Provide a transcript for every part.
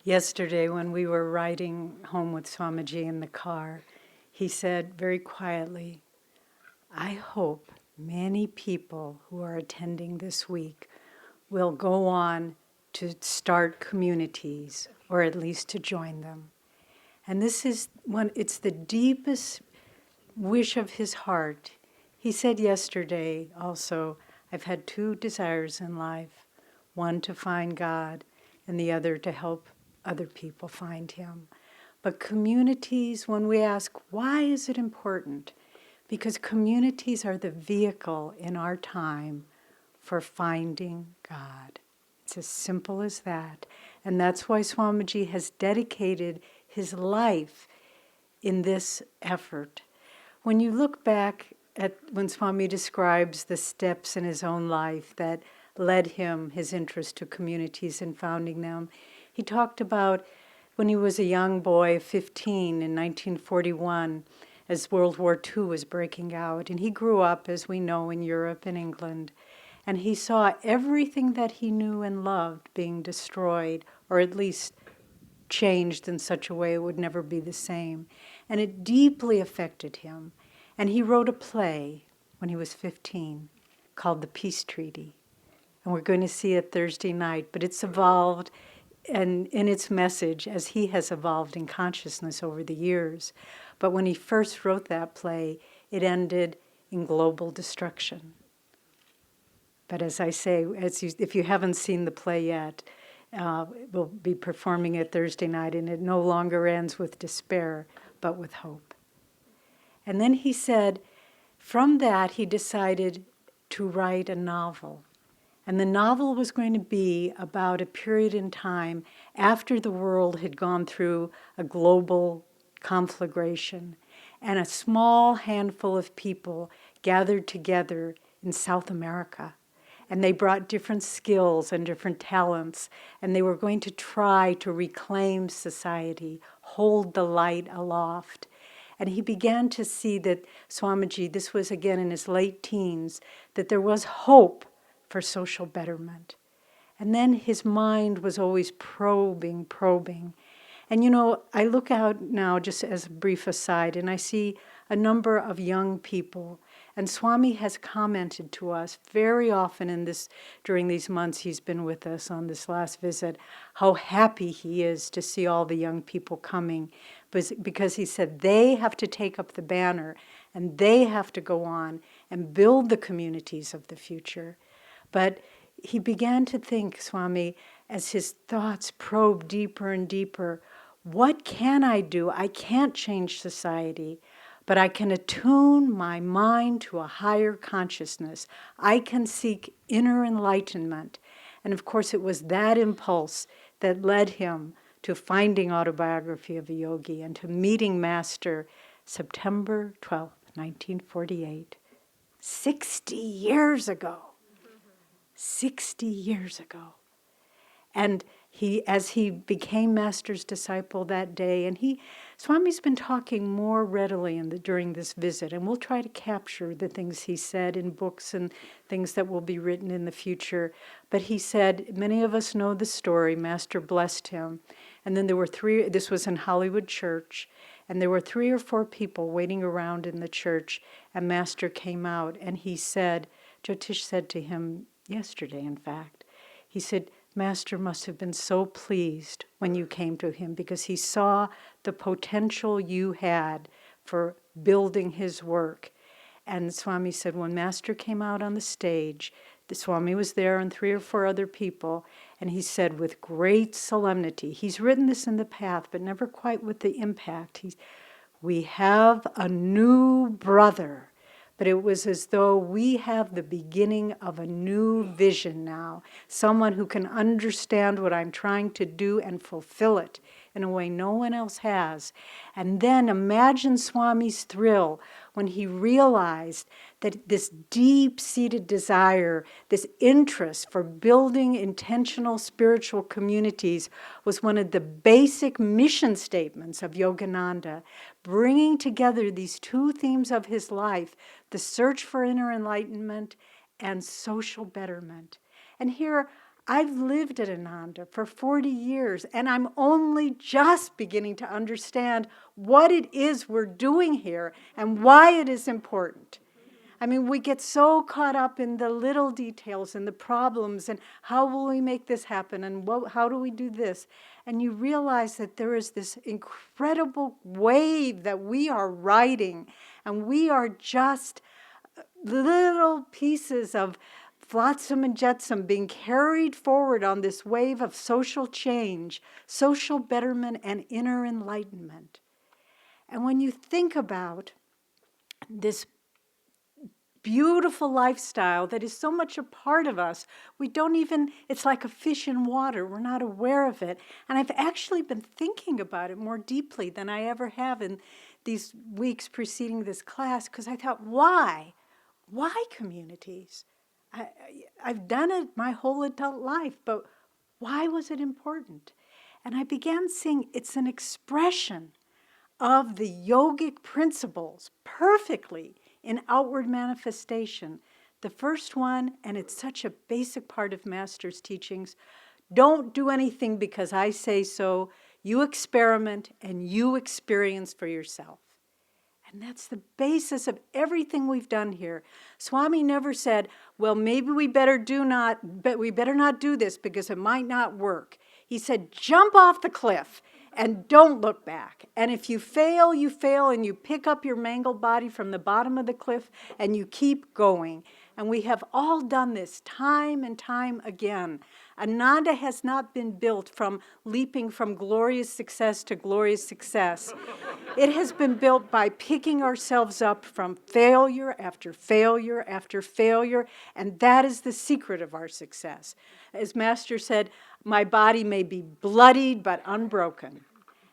Yesterday, when we were riding home with Swamiji in the car, he said very quietly, I hope many people who are attending this week will go on to start communities, or at least to join them. And this is it's the deepest wish of his heart. He said yesterday also, I've had two desires in life, one to find God and the other to help other people find him. But communities, when we ask, why is it important? Because communities are the vehicle in our time for finding God. It's as simple as that. And that's why Swamiji has dedicated his life in this effort. When you look back at when Swami describes the steps in his own life that led him, his interest to communities and founding them, he talked about when he was a young boy, 15, in 1941, as World War II was breaking out. And he grew up, as we know, in Europe and England. And he saw everything that he knew and loved being destroyed, or at least changed in such a way it would never be the same. And it deeply affected him. And he wrote a play when he was 15 called The Peace Treaty. And we're going to see it Thursday night, but it's evolved and in its message as he has evolved in consciousness over the years. But when he first wrote that play, it ended in global destruction. But as I say, if you haven't seen the play yet, we'll be performing it Thursday night, and it no longer ends with despair, but with hope. And then he said, from that he decided to write a novel. And the novel was going to be about a period in time after the world had gone through a global conflagration, and a small handful of people gathered together in South America. And they brought different skills and different talents, and they were going to try to reclaim society, hold the light aloft. And he began to see that Swamiji, this was again in his late teens, that there was hope for social betterment. And then his mind was always probing. And you know, I look out now, just as a brief aside, and I see a number of young people. And Swami has commented to us very often during these months he's been with us on this last visit, how happy he is to see all the young people coming, because he said they have to take up the banner and they have to go on and build the communities of the future. But he began to think, Swami, as his thoughts probed deeper and deeper, what can I do? I can't change society, but I can attune my mind to a higher consciousness. I can seek inner enlightenment. And of course, it was that impulse that led him to finding Autobiography of a Yogi and to meeting Master September 12th, 1948. 60 years ago. 60 years ago. And as he became Master's disciple that day, and Swami's been talking more readily during this visit, and we'll try to capture the things he said in books and things that will be written in the future. But he said, many of us know the story, Master blessed him. And then there were this was in Hollywood Church, and there were 3 or 4 people waiting around in the church, and Master came out, and he said, Jyotish said to him yesterday, in fact, he said, Master must have been so pleased when you came to him because he saw the potential you had for building his work. And Swami said when Master came out on the stage, the Swami was there and 3 or 4 other people, and he said with great solemnity, he's written this in the path, but never quite with the impact. We have a new brother. But it was as though we have the beginning of a new vision now, someone who can understand what I'm trying to do and fulfill it in a way no one else has. And then imagine Swami's thrill when he realized that this deep-seated desire, this interest for building intentional spiritual communities was one of the basic mission statements of Yogananda, bringing together these 2 themes of his life, the search for inner enlightenment and social betterment. And here I've lived at Ananda for 40 years, and I'm only just beginning to understand what it is we're doing here and why it is important. I mean, we get so caught up in the little details and the problems and how will we make this happen and how do we do this? And you realize that there is this incredible wave that we are riding, and we are just little pieces of flotsam and jetsam being carried forward on this wave of social change, social betterment, and inner enlightenment. And when you think about this beautiful lifestyle that is so much a part of us, we don't even, it's like a fish in water, we're not aware of it. And I've actually been thinking about it more deeply than I ever have in these weeks preceding this class, because I thought, why? Why communities? I've done it my whole adult life, but why was it important? And I began seeing it's an expression of the yogic principles perfectly in outward manifestation. The first one, and it's such a basic part of Master's teachings, don't do anything because I say so. You experiment and you experience for yourself. And that's the basis of everything we've done here. Swami never said, well, maybe we better not do this because it might not work. He said, jump off the cliff and don't look back. And if you fail, and you pick up your mangled body from the bottom of the cliff and you keep going. And we have all done this time and time again. Ananda has not been built from leaping from glorious success to glorious success. It has been built by picking ourselves up from failure after failure after failure, and that is the secret of our success. As Master said, my body may be bloodied but unbroken.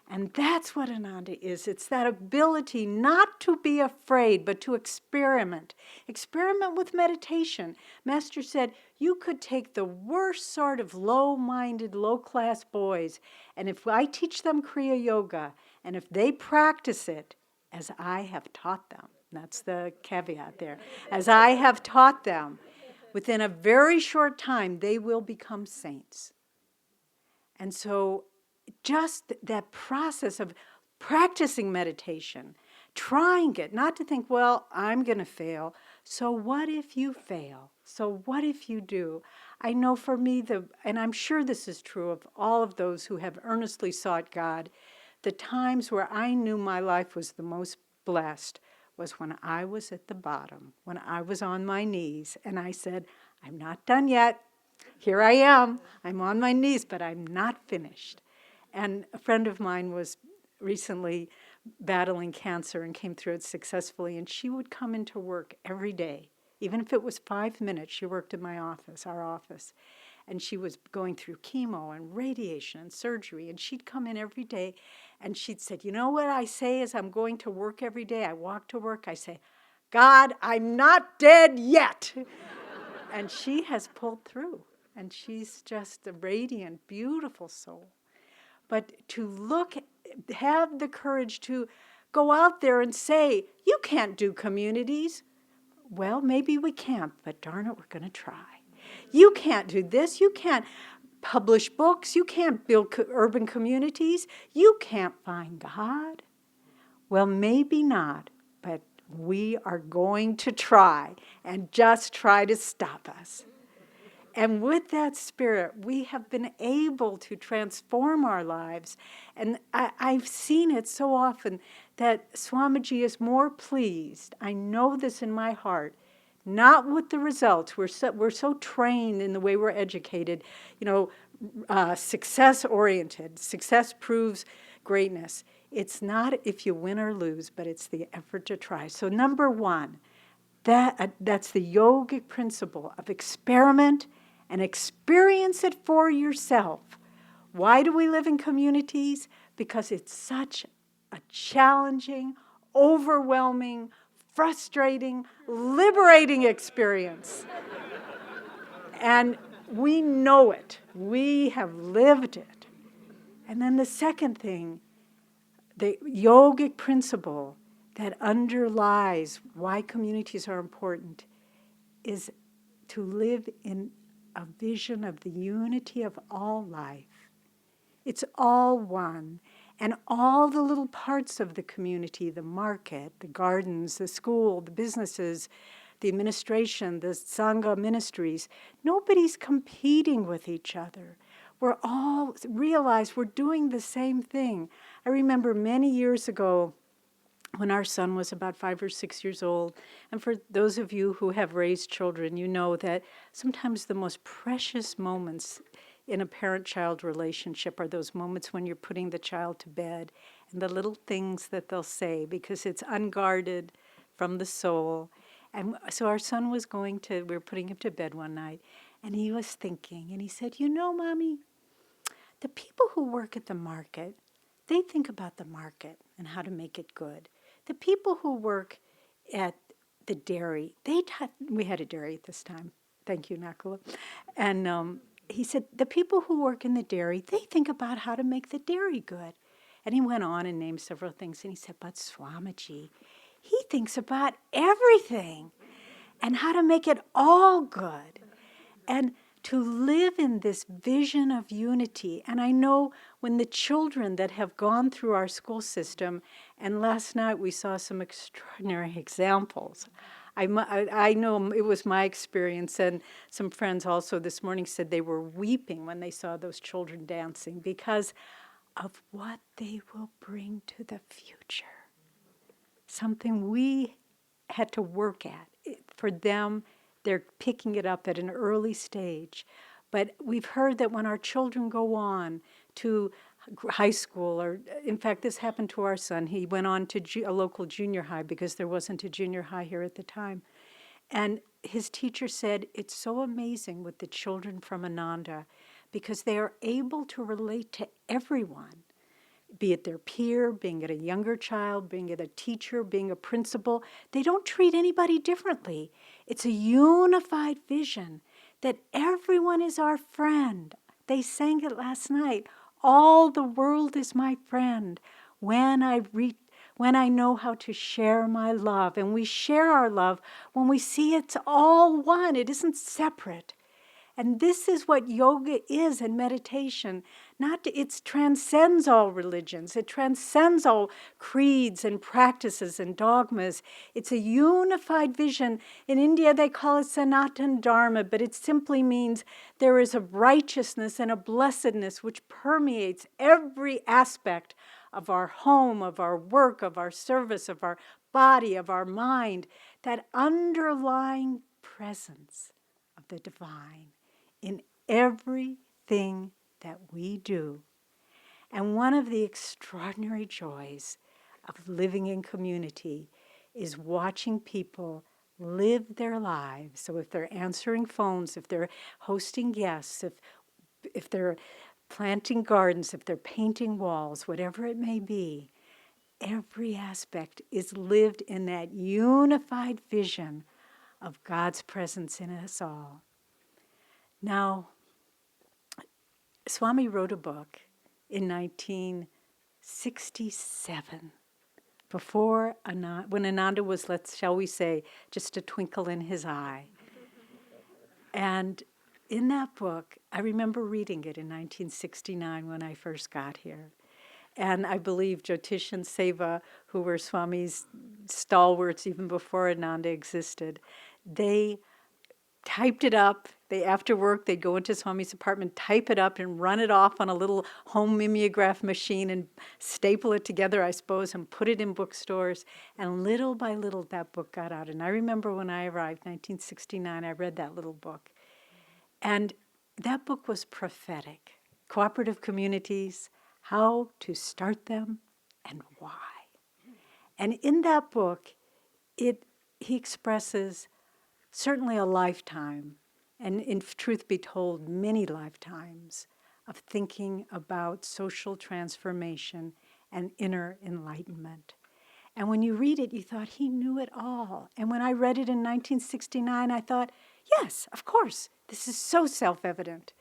And that's what Ananda is. It's that ability not to be afraid, but to experiment. Experiment with meditation. Master said, you could take the worst sort of low-minded, low-class boys, and if I teach them Kriya Yoga, and if they practice it as I have taught them, that's the caveat there, as I have taught them, within a very short time, they will become saints. And so just that process of practicing meditation, trying it, not to think, well, I'm going to fail. So what if you fail? So what if you do? I know for me, and I'm sure this is true of all of those who have earnestly sought God, the times where I knew my life was the most blessed was when I was at the bottom, when I was on my knees, and I said, I'm not done yet. Here I am. I'm on my knees, but I'm not finished. And a friend of mine was recently battling cancer and came through it successfully, and she would come into work every day. Even if it was 5 minutes, she worked in my office, our office. And she was going through chemo and radiation and surgery, and she'd come in every day, and she'd said, you know what I say as I'm going to work every day? I walk to work, I say, God, I'm not dead yet. And she has pulled through, and she's just a radiant, beautiful soul. But to have the courage to go out there and say, you can't do communities. Well, maybe we can't, but darn it, we're going to try. You can't do this. You can't publish books. You can't build urban communities. You can't find God. Well, maybe not, but we are going to try and just try to stop us. And with that spirit, we have been able to transform our lives. And I've seen it so often that Swamiji is more pleased. I know this in my heart, not with the results. We're so trained in the way we're educated, success-oriented. Success proves greatness. It's not if you win or lose, but it's the effort to try. So number one, that's the yogic principle of experiment and experience it for yourself. Why do we live in communities? Because it's such a challenging, overwhelming, frustrating, liberating experience. And we know it. We have lived it. And then the second thing, the yogic principle that underlies why communities are important is to live in a vision of the unity of all life. It's all one. And all the little parts of the community, the market, the gardens, the school, the businesses, the administration, the Sangha ministries, nobody's competing with each other. We're all realize we're doing the same thing. I remember many years ago when our son was about 5 or 6 years old, and for those of you who have raised children, you know that sometimes the most precious moments in a parent-child relationship are those moments when you're putting the child to bed and the little things that they'll say because it's unguarded from the soul. And so our son was we were putting him to bed one night, and he was thinking, and he said, you know, Mommy, the people who work at the market, they think about the market and how to make it good. The people who work at the dairy, we had a dairy at this time. Thank you, Nakula. And he said, the people who work in the dairy, they think about how to make the dairy good. And he went on and named several things. And he said, but Swamiji, he thinks about everything and how to make it all good. And to live in this vision of unity. And I know when the children that have gone through our school system, and last night we saw some extraordinary examples. I know it was my experience, and some friends also this morning said they were weeping when they saw those children dancing because of what they will bring to the future. Something we had to work at. For them, they're picking it up at an early stage. But we've heard that when our children go on to high school, or in fact, this happened to our son. He went on to a local junior high because there wasn't a junior high here at the time. And his teacher said, it's so amazing with the children from Ananda because they are able to relate to everyone, be it their peer, being it a younger child, being it a teacher, being a principal. They don't treat anybody differently. It's a unified vision that everyone is our friend. They sang it last night. All the world is my friend when I know how to share my love. And we share our love when we see it's all one. It isn't separate. And this is what yoga is and meditation. It transcends all religions. It transcends all creeds and practices and dogmas. It's a unified vision. In India, they call it Sanatana Dharma, but it simply means there is a righteousness and a blessedness which permeates every aspect of our home, of our work, of our service, of our body, of our mind, that underlying presence of the divine in everything that we do. And one of the extraordinary joys of living in community is watching people live their lives. So if they're answering phones, if they're hosting guests, if they're planting gardens, if they're painting walls, whatever it may be, every aspect is lived in that unified vision of God's presence in us all. Now, Swami wrote a book in 1967, when Ananda was, shall we say, just a twinkle in his eye. And in that book, I remember reading it in 1969 when I first got here. And I believe Jyotish and Seva, who were Swami's stalwarts even before Ananda existed, they typed it up. After work, they'd go into Swami's apartment, type it up, and run it off on a little home mimeograph machine and staple it together, I suppose, and put it in bookstores. And little by little, that book got out. And I remember when I arrived, 1969, I read that little book. And that book was prophetic. Cooperative communities, how to start them, and why. And in that book, he expresses certainly a lifetime, and in truth be told, many lifetimes of thinking about social transformation and inner enlightenment. And when you read it, you thought he knew it all. And when I read it in 1969, I thought, yes, of course, this is so self-evident.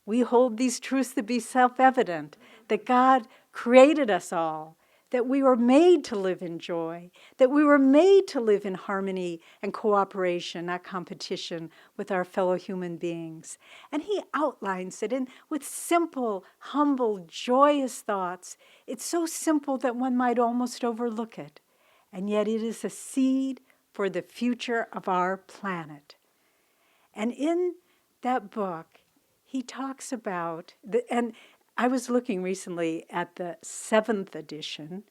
We hold these truths to be self-evident, that God created us all, that we were made to live in joy, that we were made to live in harmony and cooperation, not competition, with our fellow human beings. And he outlines it with simple, humble, joyous thoughts. It's so simple that one might almost overlook it. And yet it is a seed for the future of our planet. And in that book, he talks about, and I was looking recently at the 7th edition,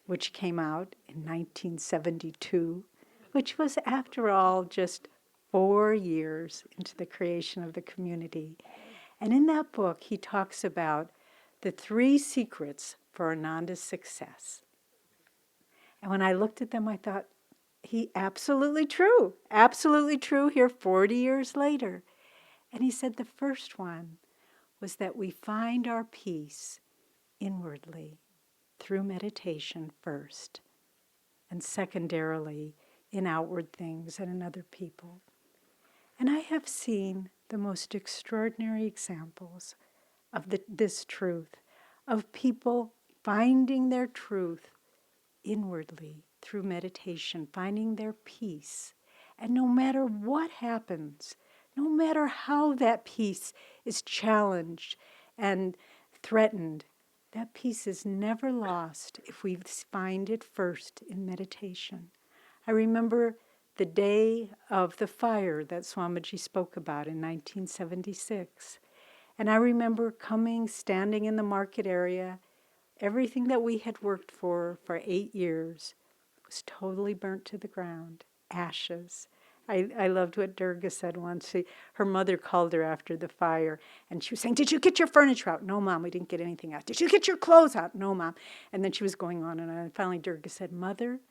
which came out in 1972, which was, after all, just 4 years into the creation of the community. And in that book, he talks about the 3 secrets for Ananda's success. And when I looked at them, I thought, absolutely true here 40 years later. And he said the first one was that we find our peace inwardly through meditation first, and secondarily in outward things and in other people. And I have seen the most extraordinary examples of this truth, of people finding their truth inwardly through meditation, finding their peace. And no matter what happens, no matter how that peace is challenged and threatened, that peace is never lost if we find it first in meditation. I remember the day of the fire that Swamiji spoke about in 1976. And I remember standing in the market area. Everything that we had worked for 8 years was totally burnt to the ground, ashes. I loved what Durga said once. Her mother called her after the fire, and she was saying, "Did you get your furniture out?" "No, Mom, we didn't get anything out." "Did you get your clothes out?" "No, Mom." And then she was going on and on. And finally Durga said, "Mother,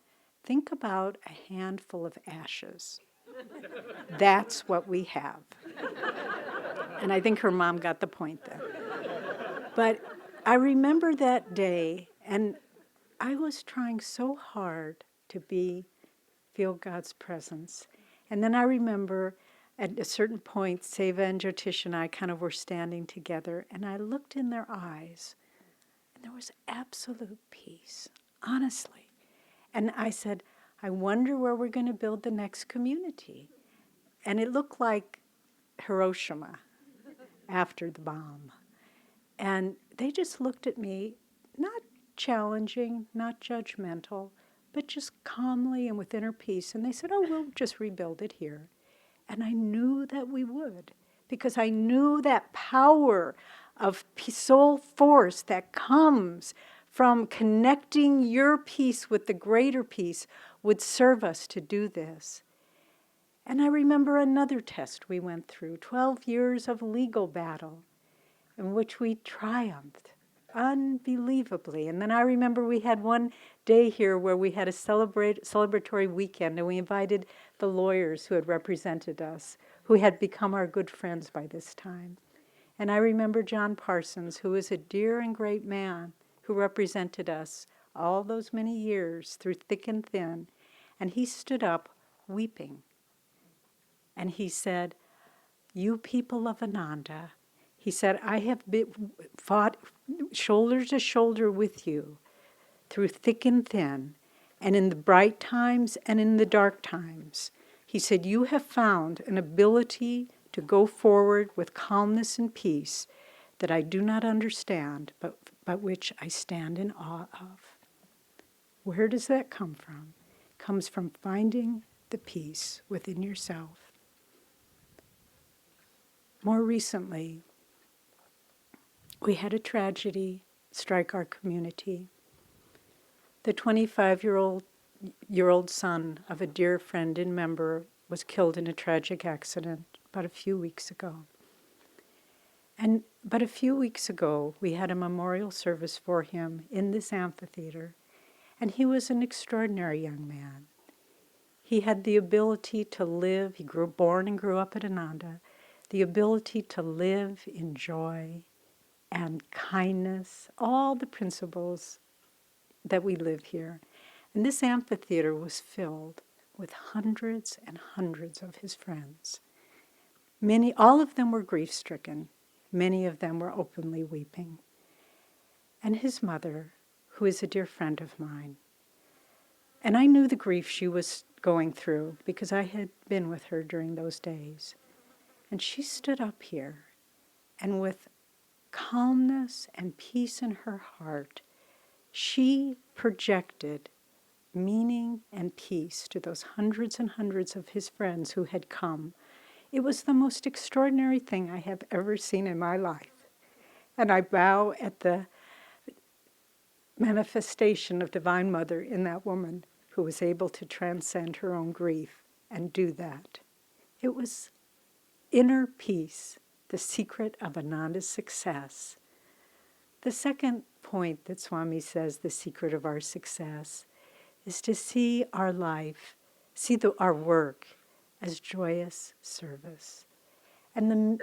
think about a handful of ashes. That's what we have." And I think her mom got the point then. But I remember that day, and I was trying so hard to feel God's presence. And then I remember at a certain point, Seva and Jyotish and I kind of were standing together, and I looked in their eyes, and there was absolute peace, honestly. And I said, "I wonder where we're going to build the next community." And it looked like Hiroshima after the bomb. And they just looked at me, not challenging, not judgmental, but just calmly and with inner peace. And they said, "Oh, we'll just rebuild it here." And I knew that we would, because I knew that power of soul force that comes from connecting your peace with the greater peace would serve us to do this. And I remember another test we went through, 12 years of legal battle, in which we triumphed unbelievably. And then I remember we had one day here where we had a celebratory weekend, and we invited the lawyers who had represented us, who had become our good friends by this time. And I remember John Parsons, who was a dear and great man who represented us all those many years through thick and thin. And he stood up weeping. And he said, "You people of Ananda," he said, "I have fought shoulder to shoulder with you through thick and thin, and in the bright times and in the dark times." He said, "You have found an ability to go forward with calmness and peace that I do not understand, but which I stand in awe of." Where does that come from? It comes from finding the peace within yourself. More recently, we had a tragedy strike our community. The 25-year-old son of a dear friend and member was killed in a tragic accident about a few weeks ago. But a few weeks ago, we had a memorial service for him in this amphitheater, and he was an extraordinary young man. He had the ability to live, he born and grew up at Ananda, the ability to live in joy and kindness, all the principles that we live here. And this amphitheater was filled with hundreds and hundreds of his friends. All of them were grief-stricken. Many of them were openly weeping. And his mother, who is a dear friend of mine. And I knew the grief she was going through because I had been with her during those days. And she stood up here, and with calmness and peace in her heart, she projected meaning and peace to those hundreds and hundreds of his friends who had come. It was the most extraordinary thing I have ever seen in my life. And I bow at the manifestation of Divine Mother in that woman who was able to transcend her own grief and do that. It was inner peace, the secret of Ananda's success. The second point that Swami says, the secret of our success, is to see our life, see our work as joyous service. And the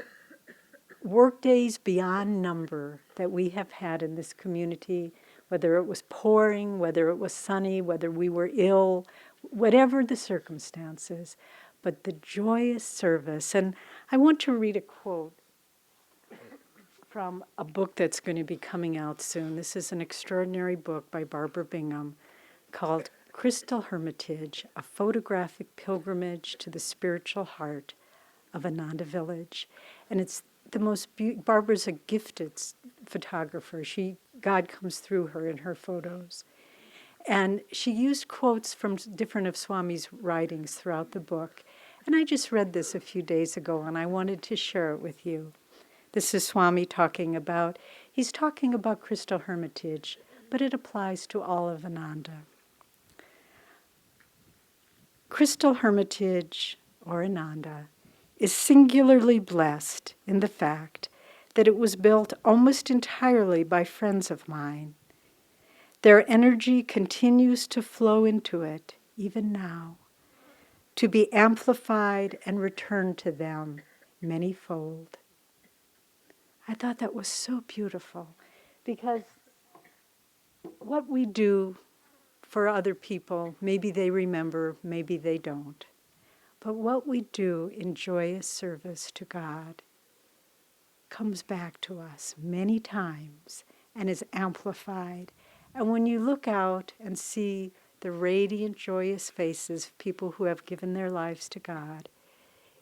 work days beyond number that we have had in this community, whether it was pouring, whether it was sunny, whether we were ill, whatever the circumstances, but the joyous service. And I want to read a quote from a book that's going to be coming out soon. This is an extraordinary book by Barbara Bingham called Crystal Hermitage, a photographic pilgrimage to the spiritual heart of Ananda Village. And it's the most Barbara's a gifted photographer. God comes through her in her photos. And she used quotes from different of Swami's writings throughout the book. And I just read this a few days ago, and I wanted to share it with you. This is Swami he's talking about Crystal Hermitage, but it applies to all of Ananda. Crystal Hermitage, or Ananda, is singularly blessed in the fact that it was built almost entirely by friends of mine. Their energy continues to flow into it, even now, to be amplified and returned to them many-fold. I thought that was so beautiful, because what we do for other people, maybe they remember, maybe they don't. But what we do in joyous service to God comes back to us many times and is amplified. And when you look out and see the radiant, joyous faces of people who have given their lives to God,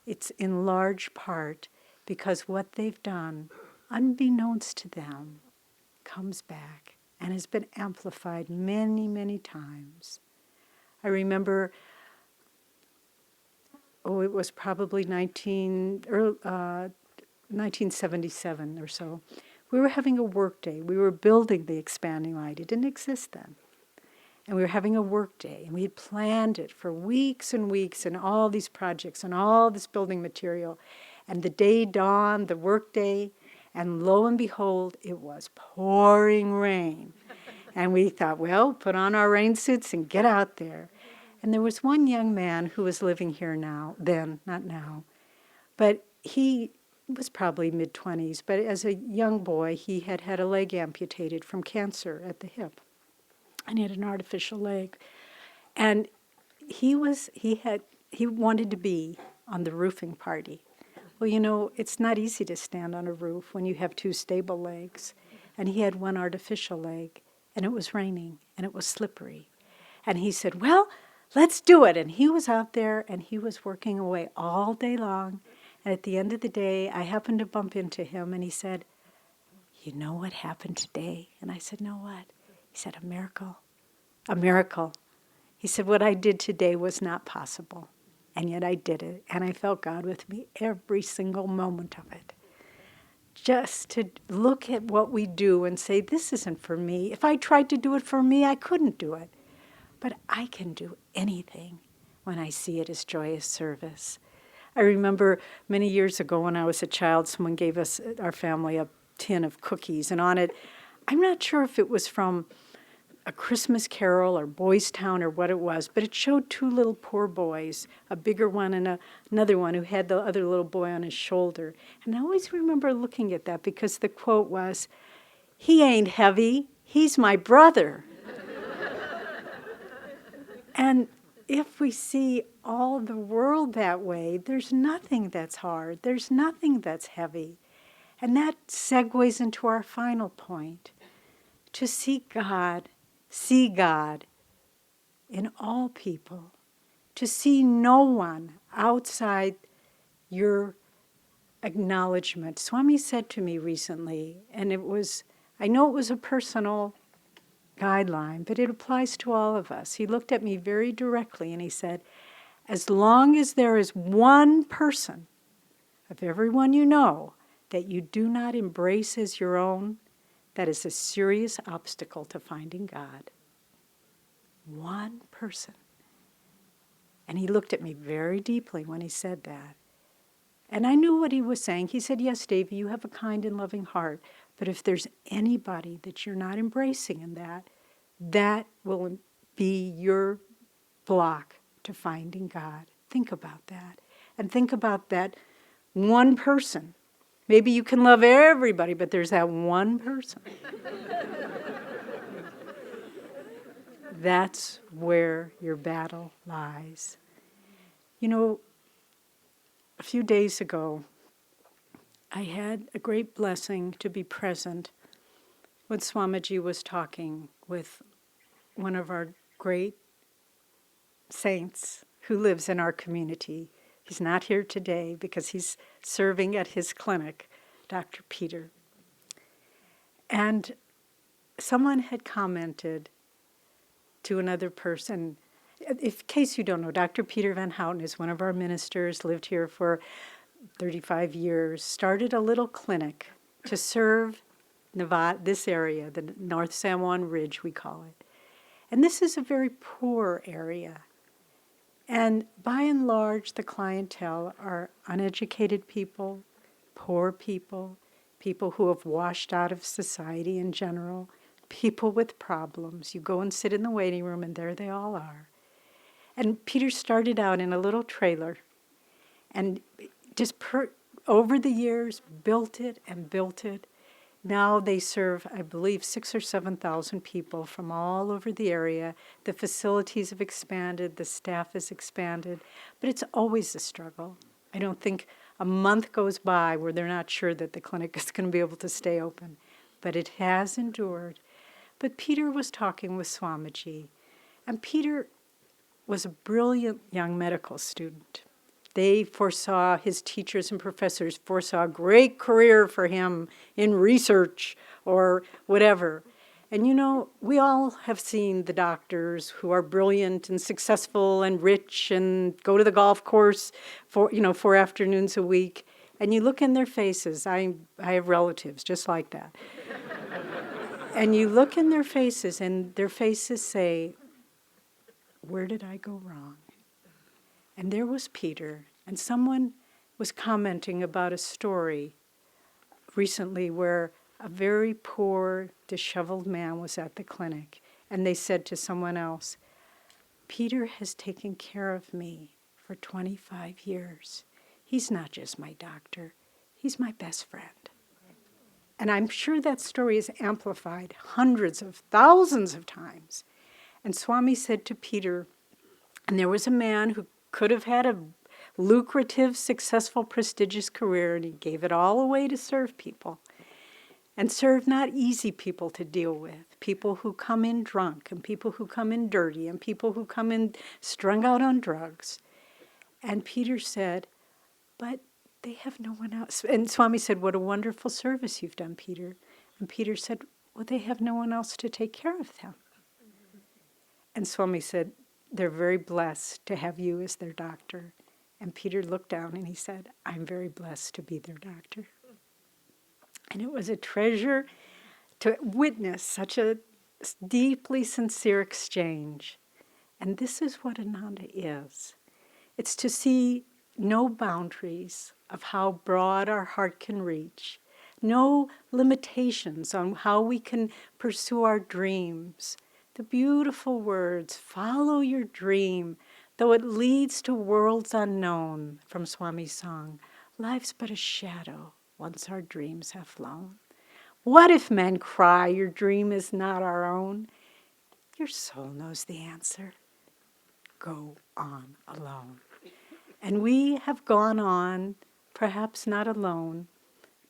it's in large part because what they've done, unbeknownst to them, comes back and has been amplified many, many times. I remember, it was probably 1977 or so. We were having a work day. We were building the expanding light. It didn't exist then. And we were having a work day, and we had planned it for weeks and weeks, and all these projects and all this building material. And the day dawned, the work day, and lo and behold, it was pouring rain. And we thought, well, put on our rain suits and get out there. And there was one young man who was living here then, not now, but he was probably mid-20s, but as a young boy, he had had a leg amputated from cancer at the hip. And he had an artificial leg. And he wanted to be on the roofing party. Well, it's not easy to stand on a roof when you have two stable legs. And he had one artificial leg, and it was raining, and it was slippery. And he said, well, let's do it. And he was out there, and he was working away all day long. And at the end of the day, I happened to bump into him, and he said, you know what happened today? And I said, no, what? He said, a miracle. A miracle. He said, what I did today was not possible. And yet I did it. And I felt God with me every single moment of it. Just to look at what we do and say, this isn't for me. If I tried to do it for me, I couldn't do it. But I can do anything when I see it as joyous service. I remember many years ago when I was a child, someone gave us, our family, a tin of cookies. And on it, I'm not sure if it was from a Christmas Carol or Boys Town or what it was, but it showed two little poor boys, a bigger one and another one who had the other little boy on his shoulder. And I always remember looking at that because the quote was, he ain't heavy, he's my brother. And if we see all the world that way, there's nothing that's hard, there's nothing that's heavy. And that segues into our final point, to see God see God in all people, to see no one outside your acknowledgement. Swami said to me recently, and I know it was a personal guideline, but it applies to all of us. He looked at me very directly and he said, as long as there is one person of everyone you know that you do not embrace as your own, that is a serious obstacle to finding God. One person. And he looked at me very deeply when he said that. And I knew what he was saying. He said, yes, Devi, you have a kind and loving heart. But if there's anybody that you're not embracing in that, that will be your block to finding God. Think about that. And think about that one person. Maybe you can love everybody, but there's that one person. That's where your battle lies. You know, a few days ago, I had a great blessing to be present when Swamiji was talking with one of our great saints who lives in our community. He's not here today because he's serving at his clinic, Dr. Peter. And someone had commented to another person, in case you don't know, Dr. Peter Van Houten is one of our ministers, lived here for 35 years, started a little clinic to serve Nevada, this area, the North San Juan Ridge, we call it. And this is a very poor area. And by and large, the clientele are uneducated people, poor people, people who have washed out of society in general, people with problems. You go and sit in the waiting room, and there they all are. And Peter started out in a little trailer, and just over the years, built it and built it. Now they serve, I believe, 6,000 or 7,000 people from all over the area. The facilities have expanded, the staff has expanded, but it's always a struggle. I don't think a month goes by where they're not sure that the clinic is going to be able to stay open, but it has endured. But Peter was talking with Swamiji, and Peter was a brilliant young medical student. They foresaw, his teachers and professors foresaw a great career for him in research or whatever. And you know, we all have seen the doctors who are brilliant and successful and rich and go to the golf course for, 4 afternoons a week. And you look in their faces. I have relatives just like that. And you look in their faces, and their faces say, where did I go wrong? And there was Peter, and someone was commenting about a story recently where a very poor, disheveled man was at the clinic, and they said to someone else, Peter has taken care of me for 25 years. He's not just my doctor, he's my best friend. And I'm sure that story is amplified hundreds of thousands of times. And Swami said to Peter, and there was a man who could have had a lucrative, successful, prestigious career, and he gave it all away to serve people. And serve not easy people to deal with, people who come in drunk, and people who come in dirty, and people who come in strung out on drugs. And Peter said, but they have no one else. And Swami said, what a wonderful service you've done, Peter. And Peter said, well, they have no one else to take care of them. And Swami said, they're very blessed to have you as their doctor. And Peter looked down and he said, I'm very blessed to be their doctor. And it was a treasure to witness such a deeply sincere exchange. And this is what Ananda is. It's to see no boundaries of how broad our heart can reach, no limitations on how we can pursue our dreams. The beautiful words, follow your dream, though it leads to worlds unknown, from Swami's song. Life's but a shadow once our dreams have flown. What if men cry, your dream is not our own? Your soul knows the answer. Go on alone. And we have gone on, perhaps not alone,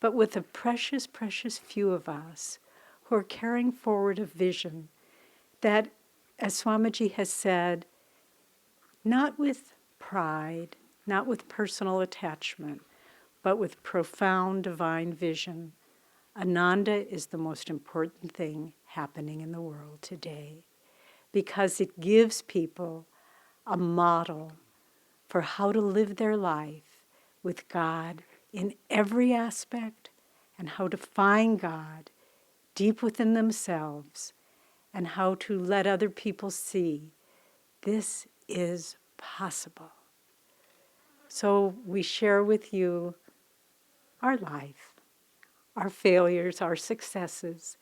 but with a precious, precious few of us who are carrying forward a vision that, as Swamiji has said, not with pride, not with personal attachment, but with profound divine vision, Ananda is the most important thing happening in the world today, because it gives people a model for how to live their life with God in every aspect, and how to find God deep within themselves, and how to let other people see this is possible. So we share with you our life, our failures, our successes,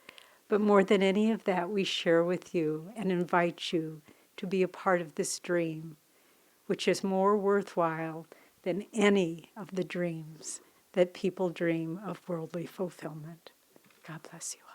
but more than any of that, we share with you and invite you to be a part of this dream, which is more worthwhile than any of the dreams that people dream of worldly fulfillment. God bless you.